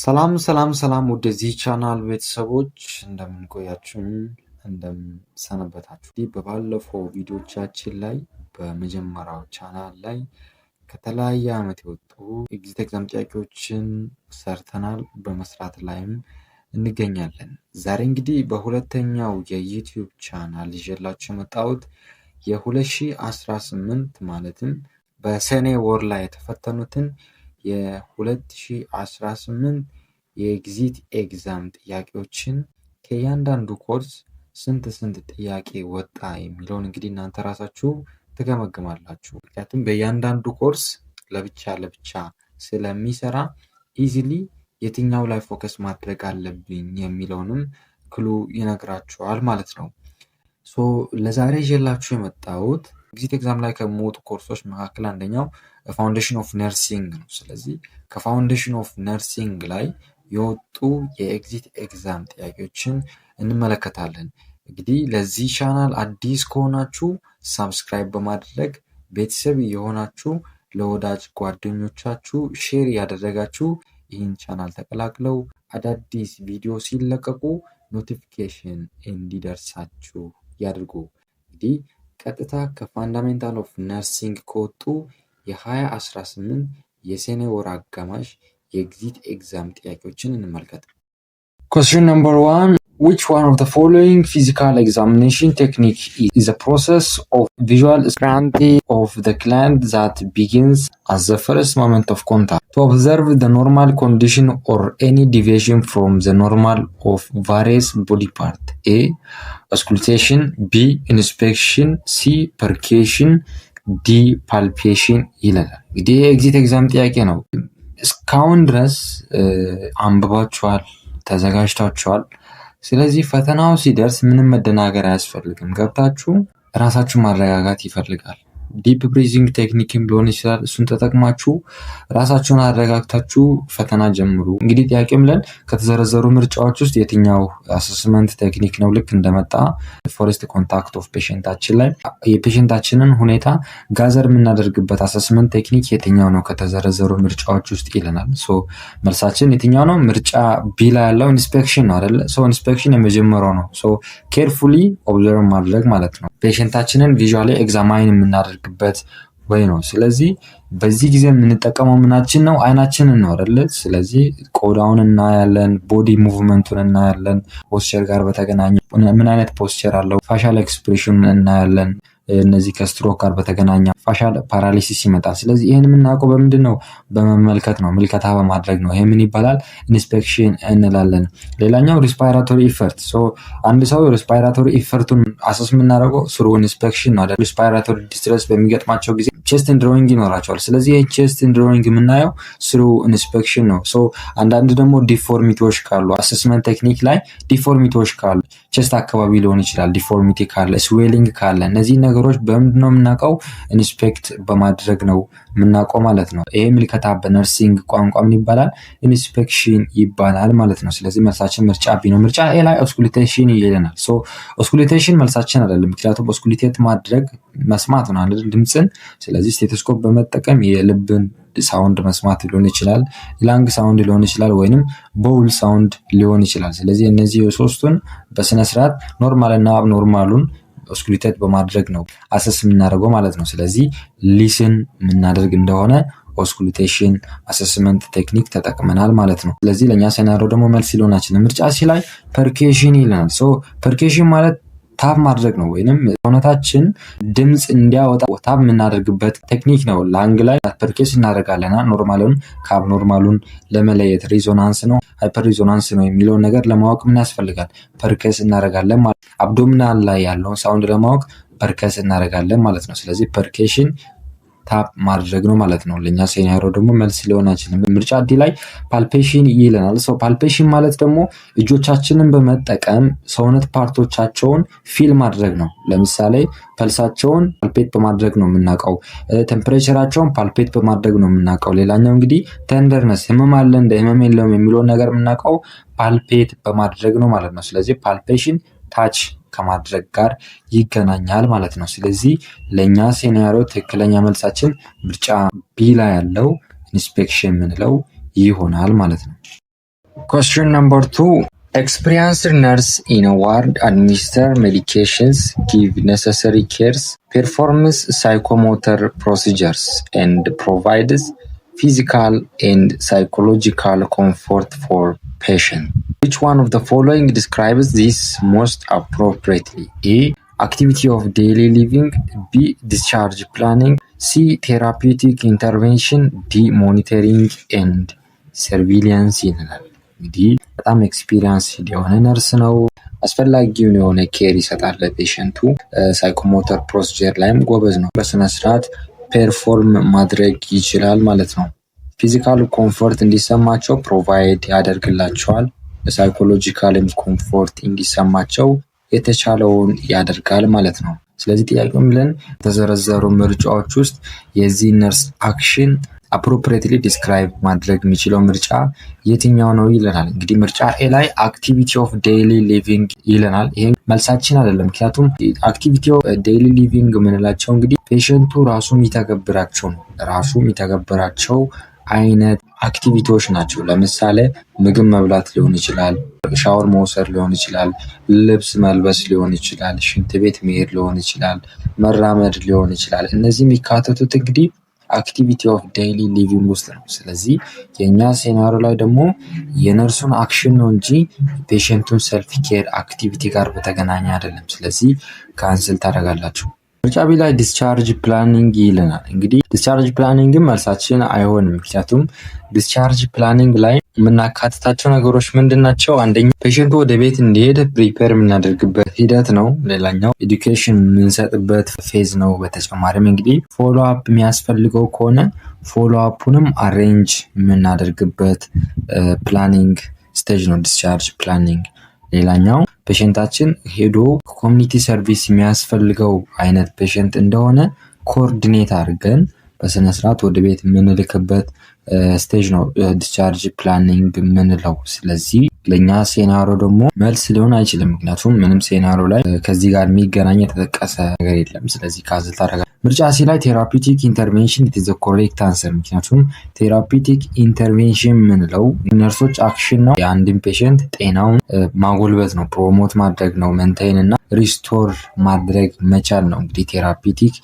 ሰላም ሰላም ሰላም ወደዚህ ቻናል ቤተሰቦች እንደምን ቆያችሁኝ? እንደምን ሰነበታችሁ? በባለፈው ቪዲዮቻችን ላይ በመጀመሪያው ቻናል ላይ ከተለያየ ዓመት የወጡ ኤግዚት ኤግዛም ጥያቄዎችን ሰርተናል፣ በመስራት ላይም እንገኛለን። ዛሬ እንግዲህ በሁለተኛው የዩቲዩብ ቻናል ይዤላችሁ የመጣሁት የ2018 ማለትም በሰኔ ወር ላይ የተፈተኑትን የ2018 የኤግዚት ኤግዛም ጥያቄዎችን ከእያንዳንዱ ኮርስ ስንት ጥያቄ ወጣ የሚለውን እንግዲህ እናንተ ራሳችሁ ትገመግማላችሁ። ምክንያቱም በእያንዳንዱ ኮርስ ለብቻ ስለሚሰራ ኢዚሊ የትኛው ላይ ፎከስ ማድረግ አለብኝ የሚለውንም ክሉ ይነግራችኋል ማለት ነው። ለዛሬ ይዤላችሁ የመጣሁት ኤግዚት ኤግዛም ላይ ከሚወጡ ኮርሶች መካከል አንደኛው ፋውንዴሽን ኦፍ ነርሲንግ ነው። ስለዚህ ከፋውንዴሽን ኦፍ ነርሲንግ ላይ የወጡ የኤግዚት ኤግዛም ጥያቄዎችን እንመለከታለን። እንግዲህ ለዚህ ቻናል አዲስ ከሆናችሁ ሳብስክራይብ በማድረግ ቤተሰብ የሆናችሁ ለወዳጅ ጓደኞቻችሁ ሼር ያደረጋችሁ ይህን ቻናል ተቀላቅለው አዳዲስ ቪዲዮ ሲለቀቁ ኖቲፊኬሽን እንዲደርሳችሁ ያድርጉ። እንግዲህ ቀጥታ ከፋንዳሜንታል ኦፍ ነርሲንግ ከወጡ የ2018 የሰኔ ወር አጋማሽ የኤግዚት ኤግዛም ጥያቄዎችን እንመልከት። Question number 1. Which one of the following physical examination technique is a process of visual scrutiny of the client that begins at the first moment of contact to observe the normal condition or any deviation from the normal of various body part? A. Auscultation. B. Inspection. C. Percussion. D. Palpation ይላል። እንግዲህ የኤግዚት ኤግዛም ጥያቄ ነው። እስካሁን ድረስ አንብባችኋል፣ ተዘጋጅታችኋል። ስለዚህ ፈተናው ሲደርስ ምንም መደናገር አያስፈልግም። ገብታችሁ ራሳችሁ ማረጋጋት ይፈልጋል። ዲፕ ብሪዚንግ ቴክኒክም ሊሆን ይችላል። እሱን ተጠቅማችሁ ራሳችሁን አረጋግታችሁ ፈተና ጀምሩ። እንግዲህ ጥያቄ ብለን ከተዘረዘሩ ምርጫዎች ውስጥ የትኛው አሰስመንት ቴክኒክ ነው ልክ እንደመጣ ፎረስት ኮንታክት ኦፍ ፔሽንታችን ላይ የፔሽንታችንን ሁኔታ ጋዘር የምናደርግበት አሰስመንት ቴክኒክ የትኛው ነው ከተዘረዘሩ ምርጫዎች ውስጥ ይለናል። መልሳችን የትኛው ነው? ምርጫ ቢ ላይ ያለው ኢንስፔክሽን ነው አይደለ? ኢንስፔክሽን የመጀመሪያው ነው። ኬርፉሊ ኦብዘርቭ ማድረግ ማለት ነው። ፔሽንታችንን ቪዥዋሊ ኤግዛማይን የምናደርግበት ወይ ነው። ስለዚህ በዚህ ጊዜ የምንጠቀመው ምናችን ነው? አይናችንን ነው አይደለ? ስለዚህ ቆዳውን እናያለን፣ ቦዲ ሙቭመንቱን እናያለን፣ ፖስቸር ጋር በተገናኘ ምን አይነት ፖስቸር አለው፣ ፋሻል ኤክስፕሬሽን እናያለን። እነዚህ ከስትሮክ ጋር በተገናኘ ፋሻል ፓራሊሲስ ይመጣል። ስለዚህ ይህን የምናውቀው በምንድን ነው? በመመልከት ነው፣ ምልከታ በማድረግ ነው። ይሄ ምን ይባላል? ኢንስፔክሽን እንላለን። ሌላኛው ሪስፓይራቶሪ ኢፈርት። አንድ ሰው ሪስፓይራቶሪ ኢፈርቱን አሰስ የምናደርገው ስሩ ኢንስፔክሽን ነው አይደል? ሪስፓይራቶሪ ዲስትረስ በሚገጥማቸው ጊዜ ቼስት ድሮዊንግ ይኖራቸዋል። ስለዚህ ይህ ቼስት ድሮዊንግ የምናየው ስሩ ኢንስፔክሽን ነው። አንዳንድ ደግሞ ዲፎርሚቲዎች ካሉ አሰስመንት ቴክኒክ ላይ ዲፎርሚቲዎች ካሉ ቼስት አካባቢ ሊሆን ይችላል፣ ዲፎርሚቲ ካለ፣ ስዌሊንግ ካለ እነዚህ ነገሮች በምንድን ነው የምናውቀው? ኢንስፔክት በማድረግ ነው የምናውቀው ማለት ነው። ይሄ ምልከታ በነርሲንግ ቋንቋ ምን ይባላል? ኢንስፔክሽን ይባላል ማለት ነው። ስለዚህ መልሳችን ምርጫ ቢ ነው። ምርጫ ኤ ላይ ኦስኩሊቴሽን ይለናል። ኦስኩሊቴሽን መልሳችን አይደለም፣ ምክንያቱም ኦስኩሊቴት ማድረግ መስማት ነው አይደል? ድምፅን። ስለዚህ ስቴቶስኮፕ በመጠቀም የልብን ሳውንድ መስማት ሊሆን ይችላል፣ ላንግ ሳውንድ ሊሆን ይችላል፣ ወይንም ቦውል ሳውንድ ሊሆን ይችላል። ስለዚህ እነዚህ ሶስቱን በስነ ስርዓት ኖርማል እና አብኖርማሉን ኦስኩሊቴት በማድረግ ነው አሰስ የምናደርገው ማለት ነው። ስለዚህ ሊስን የምናደርግ እንደሆነ ኦስኩሊቴሽን አሰስመንት ቴክኒክ ተጠቅመናል ማለት ነው። ስለዚህ ለእኛ ሴናሪዮ ደግሞ መልስ ሊሆናችን ምርጫ ሲ ላይ ፐርኬሽን ይለናል። ፐርኬሽን ማለት ታብ ማድረግ ነው፣ ወይንም ሰውነታችን ድምፅ እንዲያወጣ ታብ የምናደርግበት ቴክኒክ ነው። ላንግ ላይ ፐርኬስ እናደርጋለና ኖርማሉን ከአብኖርማሉን ለመለየት ሪዞናንስ ነው ሃይፐር ሪዞናንስ ነው የሚለውን ነገር ለማወቅ ምን ያስፈልጋል? ፐርኬስ እናደርጋለን ማለት። አብዶሚናል ላይ ያለውን ሳውንድ ለማወቅ ፐርኬስ እናደርጋለን ማለት ነው። ስለዚህ ፐርኬሽን ታፕ ማድረግ ነው ማለት ነው። ለኛ ሴናሪዮ ደግሞ መልስ ሊሆን አይችልም። ምርጫ ዲ ላይ ፓልፔሽን ይለናል። ፓልፔሽን ማለት ደግሞ እጆቻችንን በመጠቀም ሰውነት ፓርቶቻቸውን ፊል ማድረግ ነው። ለምሳሌ ፐልሳቸውን ፓልፔት በማድረግ ነው የምናውቀው፣ ቴምፕሬቸራቸውን ፓልፔት በማድረግ ነው የምናውቀው። ሌላኛው እንግዲህ ቴንደርነስ ህመም አለ እንደ ህመም የለውም የሚለውን ነገር የምናውቀው ፓልፔት በማድረግ ነው ማለት ነው። ስለዚህ ፓልፔሽን ታች ከማድረግ ጋር ይገናኛል ማለት ነው። ስለዚህ ለኛ ሴናሪዮ ትክክለኛ መልሳችን ምርጫ ቢ ላይ ያለው ኢንስፔክሽን ምንለው ይሆናል ማለት ነው። Question number 2. Experienced nurse in a ward administer medications, give necessary cares, performs psychomotor procedures, and provides physical and psychological comfort for patient. Which one of the following describes this most appropriately? A. Activity of daily living. B. Discharge planning. C. Therapeutic intervention. D. Monitoring and surveillance ይላል። እንግዲህ በጣም ኤክስፒሪየንስ የሆነ ነርስ ነው። አስፈላጊውን የሆነ ኬር ይሰጣል ለፔሸንቱ። ሳይኮሞተር ፕሮሲጀር ላይም ጎበዝ ነው። በስነስርዓት ፐርፎርም ማድረግ ይችላል ማለት ነው። ፊዚካል ኮምፎርት እንዲሰማቸው ፕሮቫይድ ያደርግላቸዋል። ሳይኮሎጂካልም ኮምፎርት እንዲሰማቸው የተቻለውን ያደርጋል ማለት ነው። ስለዚህ ጥያቄው የሚለን የተዘረዘሩ ምርጫዎች ውስጥ የዚህ ነርስ አክሽን አፕሮፕሪየትሊ ዲስክራይብ ማድረግ የሚችለው ምርጫ የትኛው ነው ይለናል። እንግዲህ ምርጫ ኤ ላይ አክቲቪቲ ኦፍ ዴይሊ ሊቪንግ ይለናል። ይሄ መልሳችን አይደለም። ምክንያቱም አክቲቪቲ ኦፍ ዴይሊ ሊቪንግ የምንላቸው እንግዲህ ፔሸንቱ ራሱ የሚተገብራቸው ነው። ራሱ የሚተገብራቸው አይነት አክቲቪቲዎች ናቸው። ለምሳሌ ምግብ መብላት ሊሆን ይችላል፣ ሻወር መውሰድ ሊሆን ይችላል፣ ልብስ መልበስ ሊሆን ይችላል፣ ሽንት ቤት መሄድ ሊሆን ይችላል፣ መራመድ ሊሆን ይችላል። እነዚህ የሚካተቱት እንግዲህ አክቲቪቲ ኦፍ ዴይሊ ሊቪንግ ውስጥ ነው። ስለዚህ የእኛ ሴናሪዮ ላይ ደግሞ የነርሱን አክሽን ነው እንጂ ፔሸንቱን ሰልፍ ኬር አክቲቪቲ ጋር በተገናኘ አይደለም። ስለዚህ ካንስል ታደርጋላችሁ። ምርጫ ቢ ላይ ዲስቻርጅ ፕላኒንግ ይለናል። እንግዲህ ዲስቻርጅ ፕላኒንግም መልሳችን አይሆንም። ምክንያቱም ዲስቻርጅ ፕላኒንግ ላይ የምናካትታቸው ነገሮች ምንድን ናቸው? አንደኛ ፔሸንቱ ወደ ቤት እንዲሄድ ፕሪፔር የምናደርግበት ሂደት ነው። ሌላኛው ኤዱኬሽን የምንሰጥበት ፌዝ ነው። በተጨማሪም እንግዲህ ፎሎ አፕ የሚያስፈልገው ከሆነ ፎሎ አፑንም አሬንጅ የምናደርግበት ፕላኒንግ ስቴጅ ነው ዲስቻርጅ ፕላኒንግ። ሌላኛው ፔሸንታችን ሄዶ ኮሚኒቲ ሰርቪስ የሚያስፈልገው አይነት ፔሸንት እንደሆነ ኮኦርዲኔት አድርገን በስነስርዓት ወደ ቤት የምንልክበት ስቴጅ ነው ዲስቻርጅ ፕላኒንግ የምንለው። ስለዚህ ለእኛ ሴናሪዮ ደግሞ መልስ ሊሆን አይችልም። ምክንያቱም ምንም ሴናሪዮ ላይ ከዚህ ጋር የሚገናኝ የተጠቀሰ ነገር የለም። ስለዚህ ካንስል ታደርጋለህ። ምርጫ ሲ ላይ ቴራፒቲክ ኢንተርቬንሽን ኢዝ ዘ ኮሬክት አንሰር። ምክንያቱም ቴራፒቲክ ኢንተርቬንሽን የምንለው ነርሶች አክሽን ነው። የአንድን ፔሸንት ጤናውን ማጎልበት ነው፣ ፕሮሞት ማድረግ ነው፣ መንቴን እና ሪስቶር ማድረግ መቻል ነው። እንግዲህ ቴራፒቲክ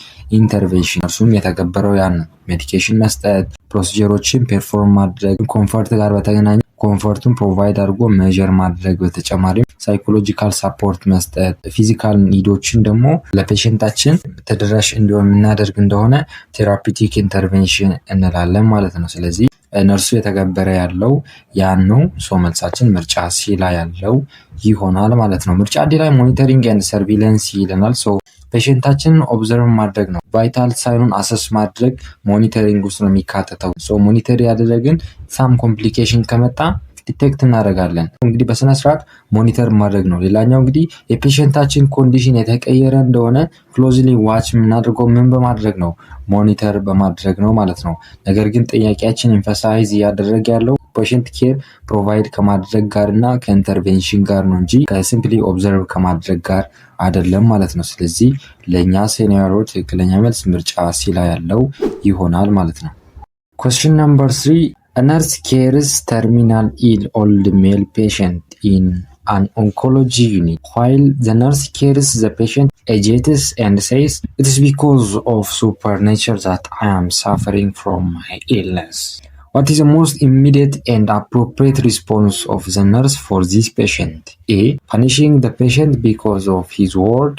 ኢንተርቬንሽን እርሱም የተገበረው ያን ነው። ሜዲኬሽን መስጠት፣ ፕሮሲጀሮችን ፔርፎርም ማድረግ፣ ኮንፈርት ጋር በተገናኘ ኮንፈርቱን ፕሮቫይድ አድርጎ ሜዥር ማድረግ፣ በተጨማሪም ሳይኮሎጂካል ሳፖርት መስጠት፣ ፊዚካል ኒዶችን ደግሞ ለፔሸንታችን ተደራሽ እንዲሆን የምናደርግ እንደሆነ ቴራፒቲክ ኢንተርቬንሽን እንላለን ማለት ነው። ስለዚህ ነርሱ የተገበረ ያለው ያን ነው። ሶ መልሳችን ምርጫ ሲ ላይ ያለው ይሆናል ማለት ነው። ምርጫ ዲ ላይ ሞኒተሪንግ ኤንድ ሰርቪለንስ ይለናል። ሶ ፔሸንታችንን ኦብዘርቭ ማድረግ ነው። ቫይታል ሳይኑን አሰስ ማድረግ ሞኒተሪንግ ውስጥ ነው የሚካተተው። ሶ ሞኒተር ያደረግን ሳም ኮምፕሊኬሽን ከመጣ ዲቴክት እናደርጋለን። እንግዲህ በስነስርዓት ሞኒተር ማድረግ ነው። ሌላኛው እንግዲህ የፔሸንታችን ኮንዲሽን የተቀየረ እንደሆነ ክሎዝሊ ዋች የምናደርገው ምን በማድረግ ነው? ሞኒተር በማድረግ ነው ማለት ነው። ነገር ግን ጥያቄያችን ኤምፋሳይዝ እያደረገ ያለው ፔሸንት ኬር ፕሮቫይድ ከማድረግ ጋር እና ከኢንተርቬንሽን ጋር ነው እንጂ ከሲምፕሊ ኦብዘርቭ ከማድረግ ጋር አይደለም ማለት ነው። ስለዚህ ለእኛ ሴናሪዮ ትክክለኛ መልስ ምርጫ ሲ ላይ ያለው ይሆናል ማለት ነው። Question number 3. A nurse cares terminal ill old male patient in an oncology unit. While the nurse cares the patient ages and says, "It is because of supernature that I am suffering from my illness." What is the most immediate and appropriate response of the nurse for this patient? A. Punishing the patient because of his word.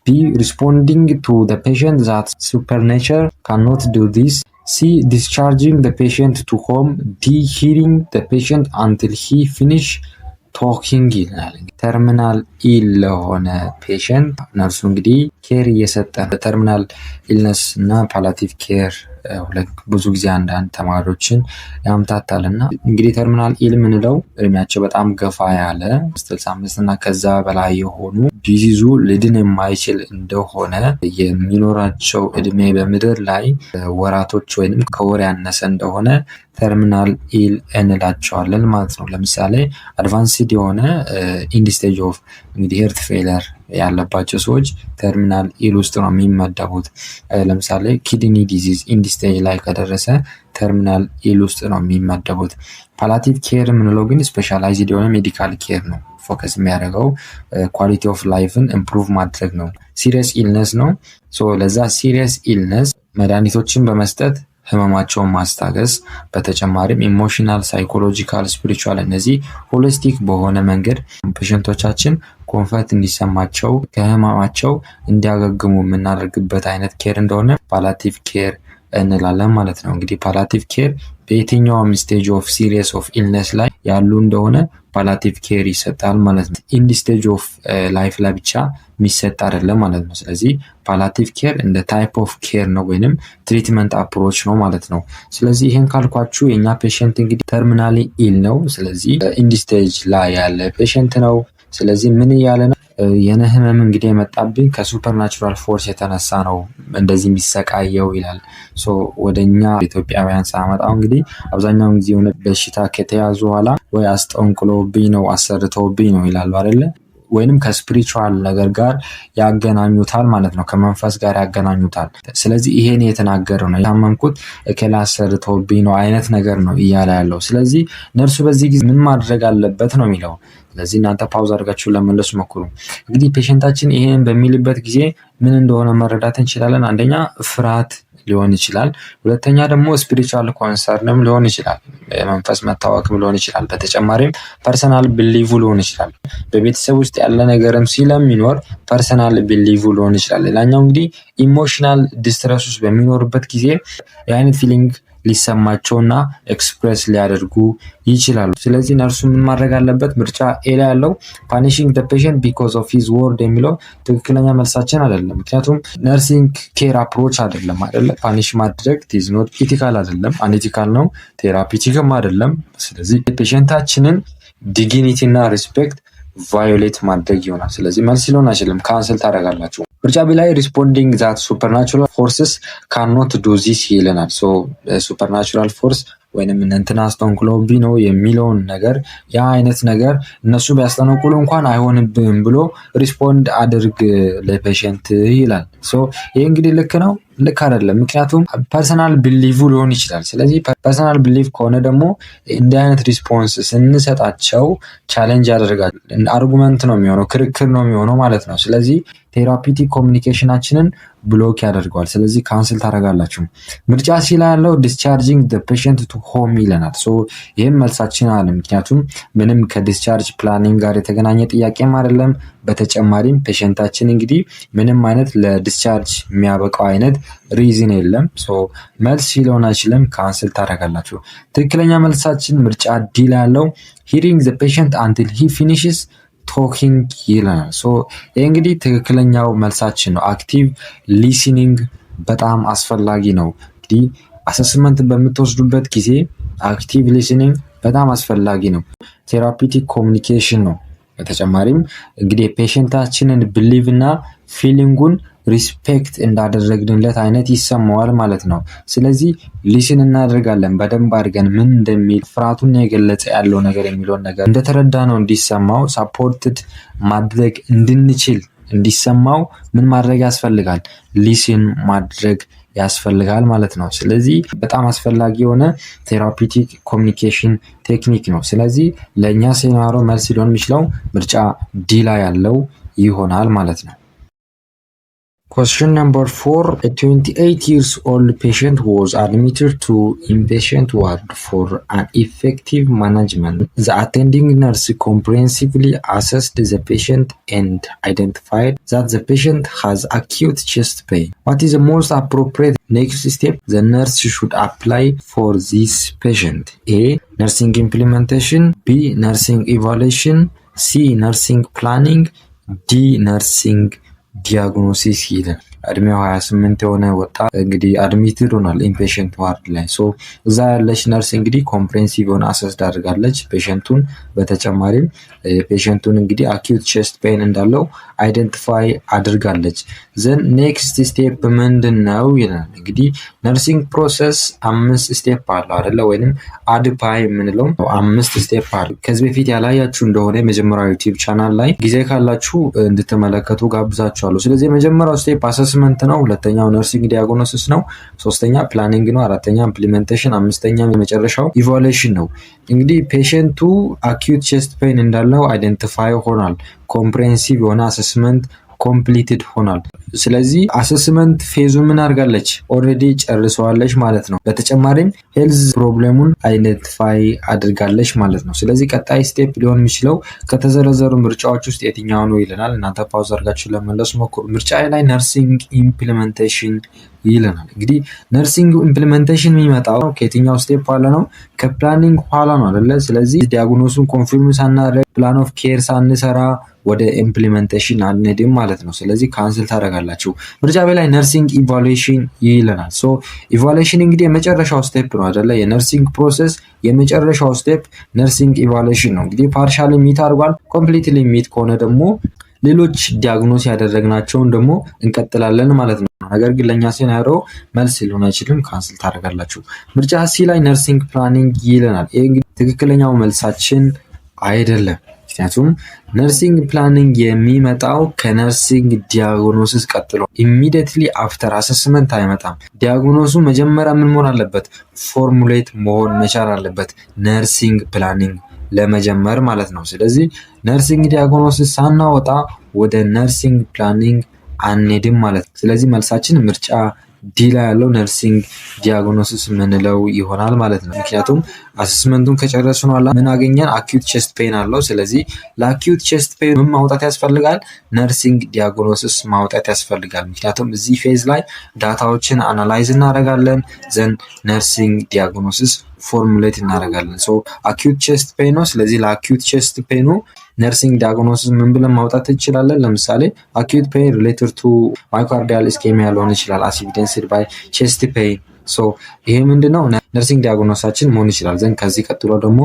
B. Responding to the patient that supernature cannot do this. C. Discharging the patient to home. D. Hearing the patient until he finish talking ይላል። ተርሚናል ኢል ለሆነ ፔሸንት ነርሱ እንግዲህ ኬር እየሰጠ በተርሚናል ኢልነስ እና ፓላቲቭ ኬር ብዙ ጊዜ አንዳንድ ተማሪዎችን ያምታታል እና እንግዲህ ተርሚናል ኢል የምንለው እድሜያቸው በጣም ገፋ ያለ 65 እና ከዛ በላይ የሆኑ ዲዚዙ ሊድን የማይችል እንደሆነ የሚኖራቸው እድሜ በምድር ላይ ወራቶች ወይንም ከወር ያነሰ እንደሆነ ተርሚናል ኢል እንላቸዋለን ማለት ነው። ለምሳሌ አድቫንስድ የሆነ ኢንድ ስቴጅ ኦፍ እንግዲህ ሄርት ፌለር ያለባቸው ሰዎች ተርሚናል ኢል ውስጥ ነው የሚመደቡት። ለምሳሌ ኪድኒ ዲዚዝ ኢንድ ስቴጅ ላይ ከደረሰ ተርሚናል ኢል ውስጥ ነው የሚመደቡት። ፓላቲቭ ኬር የምንለው ግን ስፔሻላይዝድ የሆነ ሜዲካል ኬር ነው። ፎከስ የሚያደርገው ኳሊቲ ኦፍ ላይፍን ኢምፕሩቭ ማድረግ ነው። ሲሪየስ ኢልነስ ነው። ለዛ ሲሪየስ ኢልነስ መድኃኒቶችን በመስጠት ህመማቸውን ማስታገስ፣ በተጨማሪም ኢሞሽናል፣ ሳይኮሎጂካል፣ ስፒሪቹዋል እነዚህ ሆሊስቲክ በሆነ መንገድ ፔሸንቶቻችን ኮንፈርት እንዲሰማቸው ከህመማቸው እንዲያገግሙ የምናደርግበት አይነት ኬር እንደሆነ ፓላቲቭ ኬር እንላለን ማለት ነው። እንግዲህ ፓላቲቭ ኬር በየትኛውም ስቴጅ ኦፍ ሲሪየስ ኦፍ ኢልነስ ላይ ያሉ እንደሆነ ፓላቲቭ ኬር ይሰጣል ማለት ነው። ኢንድ ስቴጅ ኦፍ ላይፍ ላይ ብቻ የሚሰጥ አይደለም ማለት ነው። ስለዚህ ፓላቲቭ ኬር እንደ ታይፕ ኦፍ ኬር ነው ወይንም ትሪትመንት አፕሮች ነው ማለት ነው። ስለዚህ ይህን ካልኳችሁ የኛ ፔሸንት እንግዲህ ተርሚናሊ ኢል ነው። ስለዚህ ኢንድ ስቴጅ ላይ ያለ ፔሸንት ነው። ስለዚህ ምን እያለ ነው? የኔ ህመም እንግዲህ የመጣብኝ ከሱፐርናቹራል ፎርስ የተነሳ ነው እንደዚህ የሚሰቃየው ይላል። ወደኛ ኢትዮጵያውያን ሳመጣው እንግዲህ አብዛኛውን ጊዜ የሆነ በሽታ ከተያዙ በኋላ ወይ አስጠንቅሎብኝ ነው አሰርተውብኝ ነው ይላሉ አይደለ? ወይንም ከስፒሪቹዋል ነገር ጋር ያገናኙታል ማለት ነው። ከመንፈስ ጋር ያገናኙታል። ስለዚህ ይሄን የተናገረው ነው የታመምኩት እከላ አሰርተውብኝ ነው አይነት ነገር ነው እያለ ያለው። ስለዚህ ነርሱ በዚህ ጊዜ ምን ማድረግ አለበት ነው የሚለው። ስለዚህ እናንተ ፓውዝ አድርጋችሁ ለመለስ ሞክሩ። እንግዲህ ፔሸንታችን ይሄን በሚልበት ጊዜ ምን እንደሆነ መረዳት እንችላለን። አንደኛ ፍርሃት ሊሆን ይችላል። ሁለተኛ ደግሞ ስፒሪቹዋል ኮንሰርንም ሊሆን ይችላል። መንፈስ መታወክም ሊሆን ይችላል። በተጨማሪም ፐርሰናል ቢሊቭ ሊሆን ይችላል። በቤተሰብ ውስጥ ያለ ነገርም ስለሚኖር ፐርሰናል ቢሊቭ ሊሆን ይችላል። ሌላኛው እንግዲህ ኢሞሽናል ዲስትረስ ውስጥ በሚኖርበት ጊዜ የአይነት ፊሊንግ ሊሰማቸውና ኤክስፕሬስ ሊያደርጉ ይችላሉ። ስለዚህ ነርሱ ምን ማድረግ አለበት? ምርጫ ኤ ላይ ያለው ፓኒሽንግ ዘ ፔሸንት ቢኮዝ ኦፍ ሂዝ ወርድ የሚለው ትክክለኛ መልሳችን አይደለም። ምክንያቱም ነርሲንግ ኬር አፕሮች አይደለም አይደለ? ፓኒሽ ማድረግ ኢዝ ኖት ኢቲካል አይደለም፣ አንኢቲካል ነው፣ ቴራፒቲክም አይደለም። ስለዚህ ፔሸንታችንን ዲግኒቲ እና ሪስፔክት ቫዮሌት ማድረግ ይሆናል። ስለዚህ መልስ ሊሆን አይችልም፣ ካንስል ታደርጋላችሁ። ምርጫ ቢ ላይ ሪስፖንዲንግ ዛት ሱፐርናቹራል ፎርስስ ካኖት ዱ ዚስ ይለናል። ሱፐርናቹራል ፎርስ ወይንም እንትና አስጠንቅሎብኝ ነው የሚለውን ነገር ያ አይነት ነገር እነሱ ቢያስጠነቅሉ እንኳን አይሆንብህም ብሎ ሪስፖንድ አድርግ ለፔሸንት ይላል። ይህ እንግዲህ ልክ ነው ልክ አይደለም። ምክንያቱም ፐርሰናል ቢሊቭ ሊሆን ይችላል። ስለዚህ ፐርሰናል ቢሊቭ ከሆነ ደግሞ እንዲህ አይነት ሪስፖንስ ስንሰጣቸው ቻሌንጅ ያደርጋል። አርጉመንት ነው የሚሆነው፣ ክርክር ነው የሚሆነው ማለት ነው። ስለዚህ ቴራፒቲክ ኮሚኒኬሽናችንን ብሎክ ያደርገዋል። ስለዚህ ካንስል ታደርጋላችሁ። ምርጫ ሲላ ያለው ዲስቻርጂንግ ዘ ፔሸንት ቱ ሆም ይለናል። ይህም መልሳችን አለ። ምክንያቱም ምንም ከዲስቻርጅ ፕላኒንግ ጋር የተገናኘ ጥያቄም አይደለም። በተጨማሪም ፔሸንታችን እንግዲህ ምንም አይነት ለዲስቻርጅ የሚያበቃው አይነት ሪዝን የለም። መልስ ሊሆን አይችልም። ካንስል ታደርጋላችሁ። ትክክለኛ መልሳችን ምርጫ ዲ ላይ ያለው ሂሪንግ ዘ ፔሸንት አንቲል ሂ ፊኒሽስ ቶኪንግ ይለናል። ይህ እንግዲህ ትክክለኛው መልሳችን ነው። አክቲቭ ሊስኒንግ በጣም አስፈላጊ ነው። እንግዲህ አሰስመንት በምትወስዱበት ጊዜ አክቲቭ ሊስኒንግ በጣም አስፈላጊ ነው። ቴራፒቲክ ኮሚኒኬሽን ነው። በተጨማሪም እንግዲህ ፔሸንታችንን ብሊቭ እና ፊሊንጉን ሪስፔክት እንዳደረግንለት አይነት ይሰማዋል ማለት ነው። ስለዚህ ሊስን እናደርጋለን በደንብ አድርገን ምን እንደሚል ፍርሃቱን የገለጸ ያለው ነገር የሚለውን ነገር እንደተረዳ ነው እንዲሰማው ሳፖርትድ ማድረግ እንድንችል እንዲሰማው ምን ማድረግ ያስፈልጋል? ሊስን ማድረግ ያስፈልጋል ማለት ነው። ስለዚህ በጣም አስፈላጊ የሆነ ቴራፒቲክ ኮሚኒኬሽን ቴክኒክ ነው። ስለዚህ ለእኛ ሴናሪዮ መልስ ሊሆን የሚችለው ምርጫ ዲ ላይ ያለው ይሆናል ማለት ነው። Question number 4. A 28 years old patient was admitted to inpatient ward for an effective management. The attending nurse comprehensively assessed the patient and identified that the patient has acute chest pain. What is the most appropriate next step the nurse should apply for this patient? A. Nursing implementation. B. Nursing evaluation. C. Nursing planning. D. Nursing ዲያግኖሲስ ይላል። እድሜው 28 የሆነ ወጣት እንግዲህ አድሚትድ ሆኗል ኢንፔሽንት ዋርድ ላይ። ሶ እዛ ያለች ነርስ እንግዲህ ኮምፕሬንሲቭ የሆነ አሰስ አድርጋለች ፔሸንቱን። በተጨማሪም ፔሸንቱን እንግዲህ አኪዩት ቼስት ፔን እንዳለው አይደንቲፋይ አድርጋለች። ዘን ኔክስት ስቴፕ ምንድን ነው ይላል። እንግዲህ ነርሲንግ ፕሮሰስ 5 ስቴፕ አለው አይደለ? ወይንም አድፓይ የምንለው 5 ስቴፕ አለ። ከዚህ በፊት ያላያችሁ እንደሆነ የመጀመሪያው ዩቲዩብ ቻናል ላይ ጊዜ ካላችሁ እንድትመለከቱ ጋብዛችኋለሁ። ስለዚህ የመጀመሪያው ስቴፕ አሰስመንት ነው። ሁለተኛው ነርሲንግ ዲያግኖሲስ ነው። ሶስተኛ ፕላኒንግ ነው። አራተኛ ኢምፕሊሜንቴሽን፣ አምስተኛ የመጨረሻው ኢቫሉዌሽን ነው። እንግዲህ ፔሸንቱ አኪዩት ቼስት ፔን እንዳለው አይደንቲፋይ ሆኗል። ኮምፕሬሄንሲቭ የሆነ አሰስመንት ኮምፕሊትድ ሆኗል። ስለዚህ አሰስመንት ፌዙ ምን አድርጋለች? ኦልሬዲ ጨርሰዋለች ማለት ነው። በተጨማሪም ሄልዝ ፕሮብሌሙን አይደንቲፋይ አድርጋለች ማለት ነው። ስለዚህ ቀጣይ ስቴፕ ሊሆን የሚችለው ከተዘረዘሩ ምርጫዎች ውስጥ የትኛው ነው ይለናል። እናንተ ፓውዝ አድርጋችሁ ለመለስ ሞክሩ። ምርጫ ላይ ነርሲንግ ኢምፕሊሜንቴሽን ይለናል። እንግዲህ ነርሲንግ ኢምፕሊሜንቴሽን የሚመጣው ከየትኛው ስቴፕ ኋላ ነው? ከፕላኒንግ ኋላ ነው አይደለ? ስለዚህ ዲያግኖሱን ኮንፊርም ሳናደርግ ፕላን ኦፍ ኬር ሳንሰራ ወደ ኢምፕሊሜንቴሽን አንሄድም ማለት ነው። ስለዚህ ካንስል ታደርጋላችሁ። ምርጫ ላይ ነርሲንግ ኢቫሉዌሽን ይለናል። ሶ ኢቫሉዌሽን እንግዲህ የመጨረሻው ስቴፕ ነው አይደለ? የነርሲንግ ፕሮሰስ የመጨረሻው ስቴፕ ነርሲንግ ኢቫሉዌሽን ነው። እንግዲህ ፓርሻሊ ሚት አድርጓል። ኮምፕሊትሊ ሚት ከሆነ ደግሞ ሌሎች ዲያግኖስ ያደረግናቸውን ደግሞ እንቀጥላለን ማለት ነው። ነገር ግን ለእኛ ሲናሪዮ መልስ ሊሆን አይችልም፣ ካንስል ታደርጋላችሁ። ምርጫ ሲ ላይ ነርሲንግ ፕላኒንግ ይለናል። ይህ እንግዲህ ትክክለኛው መልሳችን አይደለም። ምክንያቱም ነርሲንግ ፕላኒንግ የሚመጣው ከነርሲንግ ዲያግኖሲስ ቀጥሎ ኢሚዲየትሊ አፍተር አሰስመንት አይመጣም። ዲያግኖሱ መጀመሪያ ምን መሆን አለበት? ፎርሙሌት መሆን መቻል አለበት፣ ነርሲንግ ፕላኒንግ ለመጀመር ማለት ነው። ስለዚህ ነርሲንግ ዲያግኖሲስ ሳናወጣ ወደ ነርሲንግ ፕላኒንግ አንሄድም ማለት ነው። ስለዚህ መልሳችን ምርጫ ዲ ላይ ያለው ነርሲንግ ዲያግኖሲስ የምንለው ይሆናል ማለት ነው። ምክንያቱም አሰስመንቱን ከጨረስን በኋላ ምን አገኘን? አኪዩት ቼስት ፔን አለው። ስለዚህ ለአኪዩት ቼስት ፔን ምን ማውጣት ያስፈልጋል? ነርሲንግ ዲያግኖሲስ ማውጣት ያስፈልጋል። ምክንያቱም እዚህ ፌዝ ላይ ዳታዎችን አናላይዝ እናደርጋለን፣ ዘን ነርሲንግ ዲያግኖሲስ ፎርሙሌት እናደርጋለን። ሶ አኪዩት ቼስት ፔን ነው። ስለዚህ ለአኪዩት ቼስት ፔኑ ነርሲንግ ዲያግኖሲስ ምን ብለን ማውጣት እንችላለን? ለምሳሌ አኪዩት ፔን ሪሌትድ ቱ ማይካርዲያል ኢስኬሚያ ሊሆን ይችላል፣ አስ ኤቪደንስድ ባይ ቼስት ፔን። ሶ ይሄ ምንድነው? ነርሲንግ ዲያግኖሳችን መሆን ይችላል። ዘንድ ከዚህ ቀጥሎ ደግሞ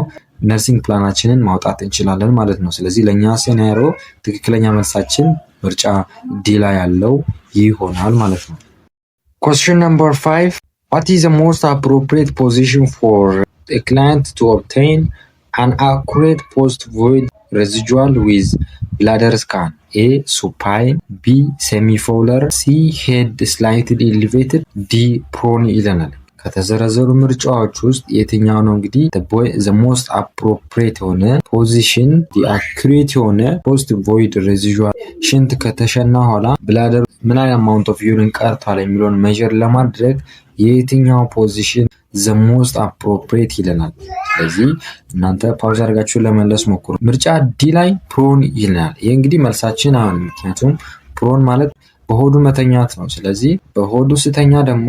ነርሲንግ ፕላናችንን ማውጣት እንችላለን ማለት ነው። ስለዚህ ለእኛ ሴናሪዮ ትክክለኛ መልሳችን ምርጫ ዲ ላይ ያለው ይሆናል ማለት ነው። Question number 5. What is the most appropriate position for a client to obtain an accurate post-void residual with bladder scan? A. Supine, B. Semifolar, C. Head slightly elevated, D. Prone ይለናል። ከተዘረዘሩ ምርጫዎች ውስጥ የትኛው ነው እንግዲህ the most appropriate የሆነ ፖዚሽን አኩሬት የሆነ ፖስት ቮይድ ሬዚጁዋል ሽንት ከተሸና ኋላ ብላደር ምን አይነት አማውንት ኦፍ ዩሪን ቀርቷል የሚለውን ሜዥር ለማድረግ የትኛው ፖዚሽን the most appropriate ይለናል። ስለዚህ እናንተ ፓውዝ አድርጋችሁ ለመለስ ሞክሩ። ምርጫ ዲ ላይ ፕሮን ይለናል። ይህ እንግዲህ መልሳችን አሁን ምክንያቱም ፕሮን ማለት በሆዱ መተኛት ነው። ስለዚህ በሆዱ ስተኛ ደግሞ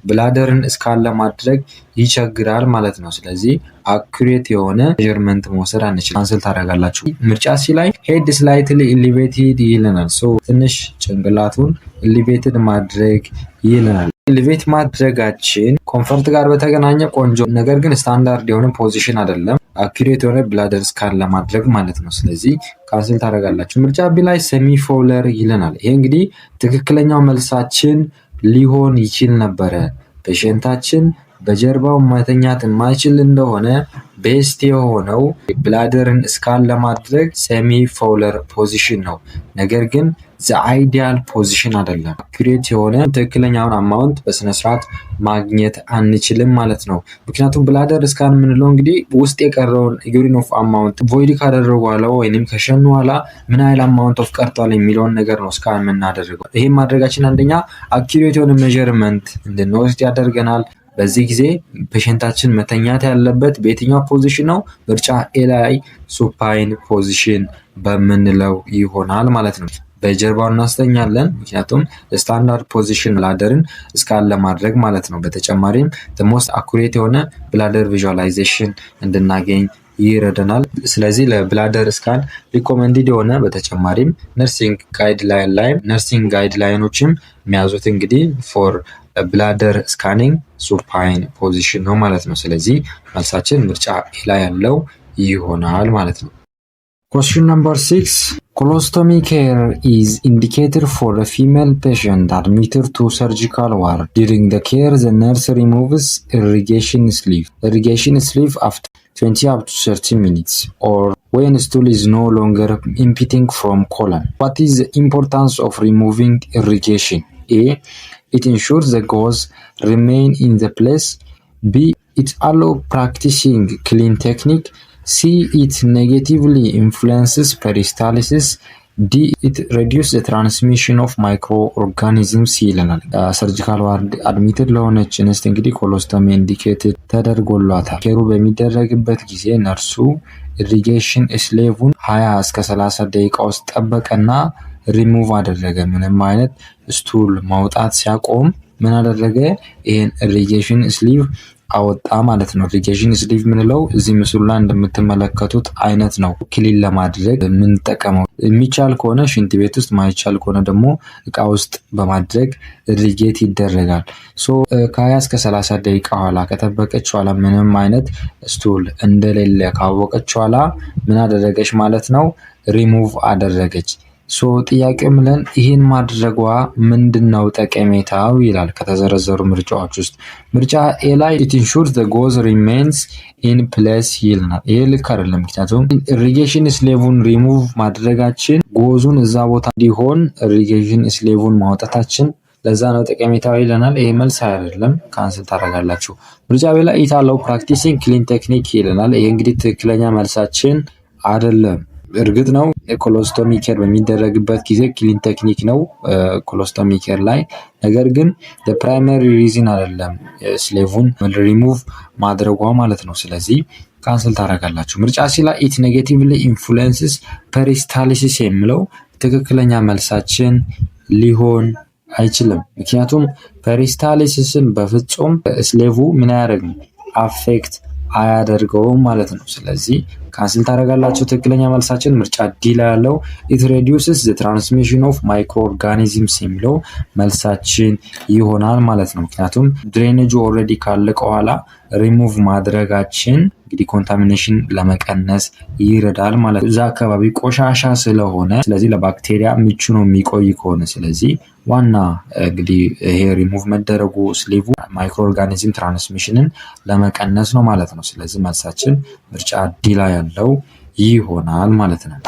ብላደርን እስካን ለማድረግ ይቸግራል ማለት ነው። ስለዚህ አኩሬት የሆነ ሜዠርመንት መውሰድ አንችልም፣ ካንስል ታደርጋላችሁ። ምርጫ ሲ ላይ ሄድ ስላይትሊ ኤሊቬትድ ይለናል። ሶ ትንሽ ጭንቅላቱን ኤሊቬትድ ማድረግ ይለናል። ኤሊቬት ማድረጋችን ኮንፈርት ጋር በተገናኘ ቆንጆ፣ ነገር ግን ስታንዳርድ የሆነ ፖዚሽን አይደለም፣ አኩሬት የሆነ ብላደር ስካን ለማድረግ ማለት ነው። ስለዚህ ካንስል ታደርጋላችሁ። ምርጫ ቢ ላይ ሴሚፎለር ይለናል። ይሄ እንግዲህ ትክክለኛው መልሳችን ሊሆን ይችል ነበረ። ፔሸንታችን በጀርባው መተኛት የማይችል እንደሆነ ቤስት የሆነው ብላደርን እስካን ለማድረግ ሴሚ ፎለር ፖዚሽን ነው። ነገር ግን አይዲያል ፖዚሽን አይደለም። አኩሬት የሆነ ትክክለኛውን አማውንት በስነስርዓት ማግኘት አንችልም ማለት ነው። ምክንያቱም ብላደር እስካን የምንለው እንግዲህ ውስጥ የቀረውን ዩሪን ኦፍ አማውንት ቮይድ ካደረጉ በኋላ ወይም ከሸኑ በኋላ ምን ያህል አማውንት ኦፍ ቀርቷል የሚለውን ነገር ነው እስካን የምናደርገው። ይህም ማድረጋችን አንደኛ አኩሬት የሆነ ሜዠርመንት እንድንወስድ ያደርገናል። በዚህ ጊዜ ፔሸንታችን መተኛት ያለበት በየትኛው ፖዚሽን ነው? ምርጫ ኤ ላይ ሱፓይን ፖዚሽን በምንለው ይሆናል ማለት ነው። በጀርባው እናስተኛለን፣ ምክንያቱም ስታንዳርድ ፖዚሽን ብላደርን እስካን ለማድረግ ማለት ነው። በተጨማሪም ሞስት አኩሬት የሆነ ብላደር ቪዥዋላይዜሽን እንድናገኝ ይረዳናል። ስለዚህ ለብላደር ስካን ሪኮመንድድ የሆነ በተጨማሪም ነርሲንግ ጋይድላይኖችም የሚያዙት እንግዲህ ፎር ብላደር ስካኒንግ ሱፓይን ፖዚሽን ነው ማለት ነው። ስለዚህ መልሳችን ምርጫ ኤ ላይ ያለው ይሆናል ማለት ነው። Question number 6. Colostomy care is indicated for a female patient admitted to surgical ward. During the care, the nurse removes irrigation sleeve after 20 up to 30 minutes or when stool is no longer impeding from colon. What is the importance of removing irrigation? A. It ensures the gauze remain in the place. B. It allows practicing clean technique. C. It negatively influences peristalsis. D. It reduces the transmission of microorganisms ይለናል። ሰርጂካል ዋርድ አድሚትድ ለሆነች እንስት እንግዲህ ኮሎስተሚ ኢንዲኬትድ ተደርጎላታል። ኬሩ በሚደረግበት ጊዜ ነርሱ ኢሪጌሽን ስሌቭን 20 እስከ 30 ደቂቃ ውስጥ ጠበቀና ሪሙቭ አደረገ። ምንም አይነት ስቱል ማውጣት ሲያቆም ምን አደረገ? ይሄን ኢሪጌሽን ስሊቭ አወጣ ማለት ነው። ኢሪጌሽን ስሊቭ ምንለው እዚህ ምስሉ ላይ እንደምትመለከቱት አይነት ነው። ክሊን ለማድረግ የምንጠቀመው የሚቻል ከሆነ ሽንት ቤት ውስጥ፣ ማይቻል ከሆነ ደግሞ እቃ ውስጥ በማድረግ ኢሪጌት ይደረጋል። ከ20 እስከ 30 ደቂቃ ኋላ ከጠበቀች ኋላ ምንም አይነት ስቱል እንደሌለ ካወቀች ኋላ ምን አደረገች ማለት ነው? ሪሙቭ አደረገች። ጥያቄው ምለን ይህን ማድረጓ ምንድነው ጠቀሜታው ይላል። ከተዘረዘሩ ምርጫዎች ውስጥ ምርጫ ኤ ላይ it ensures the gauze remains in place ይልናል። ይሄ ልክ አይደለም። ምክንያቱም ኢሪጌሽን ስሌቭን ሪሙቭ ማድረጋችን ጎዙን እዛ ቦታ እንዲሆን ኢሪጌሽን ስሌቭን ማውጣታችን ለዛ ነው ጠቀሜታው ይለናል። ይሄ መልስ አይደለም፣ ካንስል ታደርጋላችሁ። ምርጫ ቤ ላይ it allows practicing clean technique ይልናል። ይሄ እንግዲህ ትክክለኛ መልሳችን አይደለም። እርግጥ ነው ኮሎስቶሚ ኬር በሚደረግበት ጊዜ ክሊን ቴክኒክ ነው ኮሎስቶሚ ኬር ላይ፣ ነገር ግን ፕራይመሪ ሪዝን አይደለም ስሌቭን ሪሙቭ ማድረጓ ማለት ነው። ስለዚህ ካንስል ታደርጋላችሁ። ምርጫ ሲ ላይ ኢት ኔጌቲቭሊ ኢንፍሉዌንስስ ፔሪስታሊሲስ የሚለው ትክክለኛ መልሳችን ሊሆን አይችልም። ምክንያቱም ፔሪስታሊሲስን በፍጹም ስሌቭ ምን አያደርግም አፌክት አያደርገውም ማለት ነው። ስለዚህ ካንስል ታደርጋላችሁ። ትክክለኛ መልሳችን ምርጫ ዲ ላይ ያለው it reduces the transmission of microorganisms የሚለው መልሳችን ይሆናል ማለት ነው። ምክንያቱም ድሬኔጁ ኦልሬዲ ካለቀ በኋላ ሪሙቭ ማድረጋችን እንግዲህ ኮንታሚኔሽን ለመቀነስ ይረዳል ማለት ነው። እዛ አካባቢ ቆሻሻ ስለሆነ ስለዚህ ለባክቴሪያ ምቹ ነው የሚቆይ ከሆነ። ስለዚህ ዋና እንግዲህ ይሄ ሪሙቭ መደረጉ ስሊቭ ማይክሮ ኦርጋኒዝም ትራንስሚሽንን ለመቀነስ ነው ማለት ነው። ስለዚህ መልሳችን ምርጫ ዲ ላይ ያለው ይሆናል ማለት ነው።